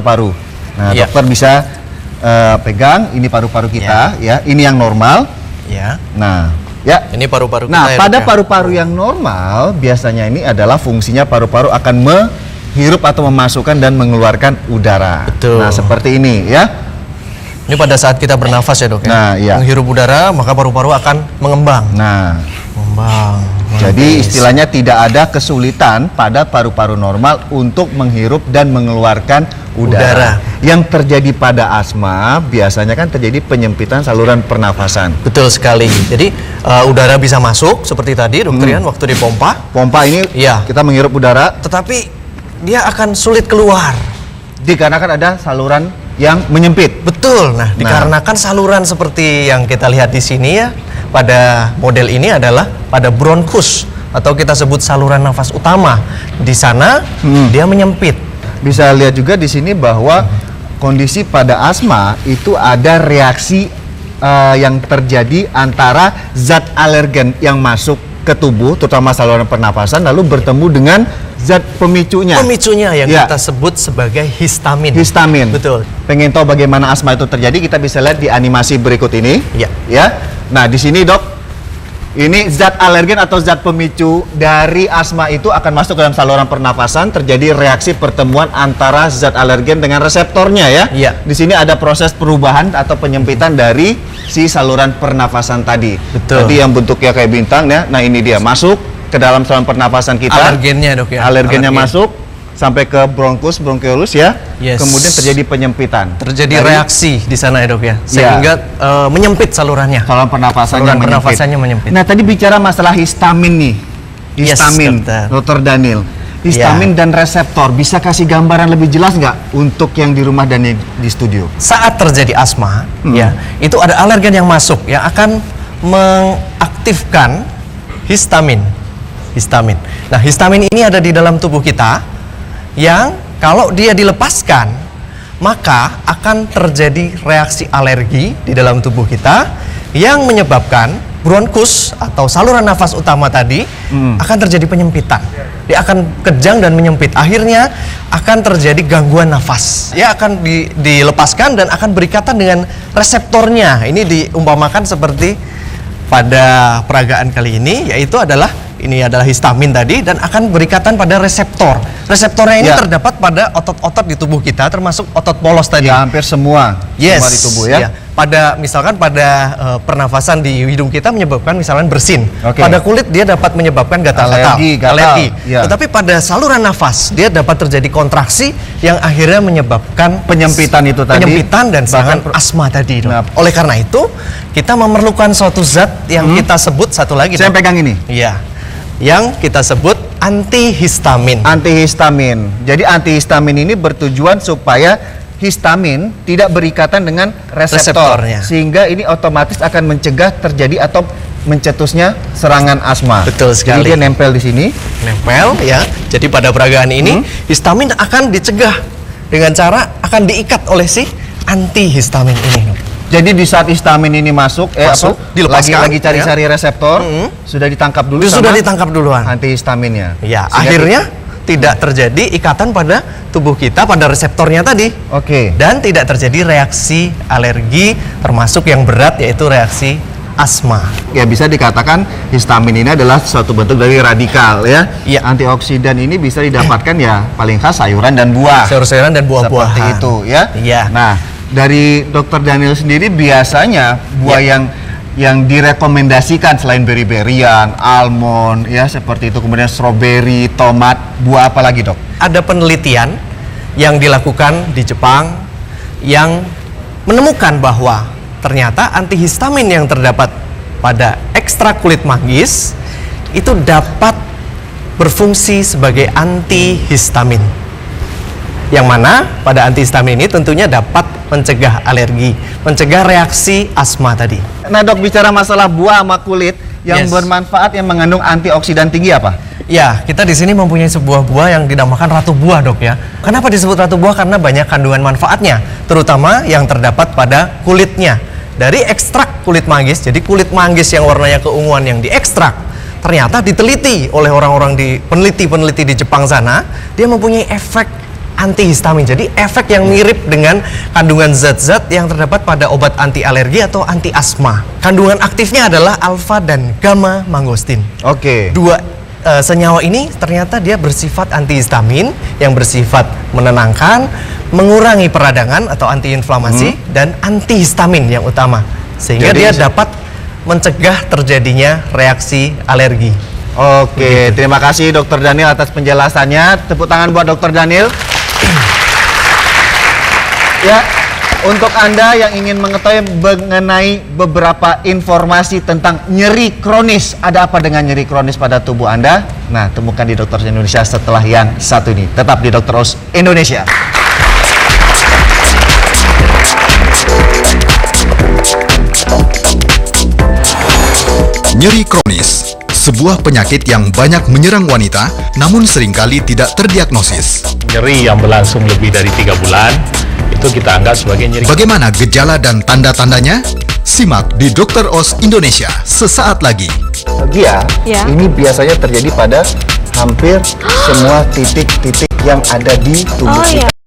paru. Nah, dokter bisa pegang ini paru-paru kita, ya. Ini yang normal. Ya. Nah, ya. Ini paru-paru kita. Nah, pada paru-paru yang normal biasanya ini adalah fungsinya paru-paru akan menghirup atau memasukkan dan mengeluarkan udara. Betul. Nah, seperti ini, ya. Ini pada saat kita bernafas ya, Dok, ya. Nah, iya. Menghirup udara, maka paru-paru akan mengembang. Nah, mengembang. jadi istilahnya tidak ada kesulitan pada paru-paru normal untuk menghirup dan mengeluarkan udara. Yang terjadi pada asma biasanya kan terjadi penyempitan saluran pernafasan. Betul sekali. Jadi udara bisa masuk seperti tadi, Dokter Ian, waktu dipompa. Pompa ini kita menghirup udara, tetapi dia akan sulit keluar dikarenakan ada saluran yang menyempit. Betul. Nah, dikarenakan saluran seperti yang kita lihat di sini ya, pada model ini adalah pada bronkus atau kita sebut saluran nafas utama. Di sana dia menyempit. Bisa lihat juga di sini bahwa kondisi pada asma itu ada reaksi yang terjadi antara zat alergen yang masuk ke tubuh, terutama saluran pernapasan, lalu bertemu dengan zat pemicunya. Pemicunya yang kita sebut sebagai histamin. Histamin. Betul. Pengen tahu bagaimana asma itu terjadi, kita bisa lihat di animasi berikut ini. Ya. Nah, di sini, Dok, ini zat alergen atau zat pemicu dari asma itu akan masuk ke dalam saluran pernapasan, terjadi reaksi pertemuan antara zat alergen dengan reseptornya, ya. Di sini ada proses perubahan atau penyempitan dari si saluran pernapasan tadi. Betul. Tadi yang bentuknya kayak bintang, ya. Nah, ini dia masuk ke dalam saluran pernapasan kita. Alergennya, Dok, ya. Alergennya masuk sampai ke bronkus, bronkiolus, ya. Kemudian terjadi penyempitan. Terjadi reaksi di sana ya, Dok, ya. Sehingga menyempit salurannya. Saluran pernapasannya menyempit. Nah, tadi bicara masalah histamin nih. Histamin, Dr. Daniel. Histamin dan reseptor, bisa kasih gambaran lebih jelas nggak untuk yang di rumah dan yang di studio? Saat terjadi asma, ya, itu ada alergen yang masuk yang akan mengaktifkan histamin. Nah, histamin ini ada di dalam tubuh kita yang kalau dia dilepaskan maka akan terjadi reaksi alergi di dalam tubuh kita yang menyebabkan bronkus atau saluran nafas utama tadi akan terjadi penyempitan. Dia akan kejang dan menyempit. Akhirnya akan terjadi gangguan nafas. Dia akan dilepaskan dan akan berikatan dengan reseptornya. Ini diumpamakan seperti pada peragaan kali ini, yaitu adalah histamin tadi dan akan berikatan pada reseptor. Reseptornya ini terdapat pada otot-otot di tubuh kita, termasuk otot polos tadi. Ya, hampir semua. Semua di tubuh, ya. Misalkan pada pernafasan di hidung kita menyebabkan misalkan bersin. Pada kulit dia dapat menyebabkan gatal-gatal, alergi. Tetapi pada saluran nafas dia dapat terjadi kontraksi yang akhirnya menyebabkan penyempitan itu tadi. Penyempitan dan bahkan asma tadi. Oleh karena itu kita memerlukan suatu zat yang kita sebut satu lagi. Saya pegang ini. Iya. Yang kita sebut antihistamin. Antihistamin. Jadi antihistamin ini bertujuan supaya histamin tidak berikatan dengan reseptornya, sehingga ini otomatis akan mencegah terjadi atau mencetusnya serangan asma. Betul sekali. Jadi dia nempel di sini. Nempel, ya. Jadi pada peragaan ini histamin akan dicegah dengan cara akan diikat oleh si antihistamin ini. Jadi di saat histamin ini masuk, dilepaskan, lagi cari-cari reseptor, sudah ditangkap dulu. Sudah ditangkap duluan. Antihistaminnya. Ya, akhirnya tidak terjadi ikatan pada tubuh kita pada reseptornya tadi. Dan tidak terjadi reaksi alergi termasuk yang berat, yaitu reaksi asma. Ya, bisa dikatakan histamin ini adalah suatu bentuk dari radikal, ya. Antioksidan ini bisa didapatkan ya paling khas sayuran dan buah. Sayur-sayuran dan buah-buahan. Seperti itu, ya. Nah, dari Dr. Daniel sendiri biasanya buah yang direkomendasikan selain beri-berian, almond, ya seperti itu, kemudian stroberi, tomat, buah apa lagi, Dok? Ada penelitian yang dilakukan di Jepang yang menemukan bahwa ternyata antihistamin yang terdapat pada ekstrak kulit manggis itu dapat berfungsi sebagai antihistamin. Yang mana pada antihistamin ini tentunya dapat mencegah alergi, mencegah reaksi asma tadi. Nah, Dok, bicara masalah buah sama kulit yang bermanfaat yang mengandung antioksidan tinggi apa? Ya, kita di sini mempunyai sebuah buah yang dinamakan ratu buah, Dok, ya. Kenapa disebut ratu buah? Karena banyak kandungan manfaatnya, terutama yang terdapat pada kulitnya. Dari ekstrak kulit manggis, jadi kulit manggis yang warnanya keunguan yang diekstrak, ternyata diteliti oleh orang-orang peneliti di Jepang sana, dia mempunyai efek antihistamin. Jadi efek yang mirip dengan kandungan zat-zat yang terdapat pada obat anti alergi atau anti asma. Kandungan aktifnya adalah alfa dan gamma mangostin. Oke. Dua senyawa ini ternyata dia bersifat antihistamin yang bersifat menenangkan, mengurangi peradangan atau antiinflamasi dan antihistamin yang utama. Sehingga Jadi, dia dapat mencegah terjadinya reaksi alergi. Oke, terima kasih Dokter Daniel atas penjelasannya. Tepuk tangan buat Dokter Daniel. Ya, untuk Anda yang ingin mengetahui mengenai beberapa informasi tentang nyeri kronis, ada apa dengan nyeri kronis pada tubuh Anda? Nah, temukan di Dokter Oz Indonesia setelah yang satu ini. Tetap di Dokter Oz Indonesia. Nyeri kronis, sebuah penyakit yang banyak menyerang wanita, namun seringkali tidak terdiagnosis. Nyeri yang berlangsung lebih dari 3 bulan, itu kita anggap sebagai nyeri. Bagaimana gejala dan tanda-tandanya? Simak di Dokter Oz Indonesia sesaat lagi. Ya, Ya. ini biasanya terjadi pada hampir semua titik-titik yang ada di tubuh Oh kita. ya.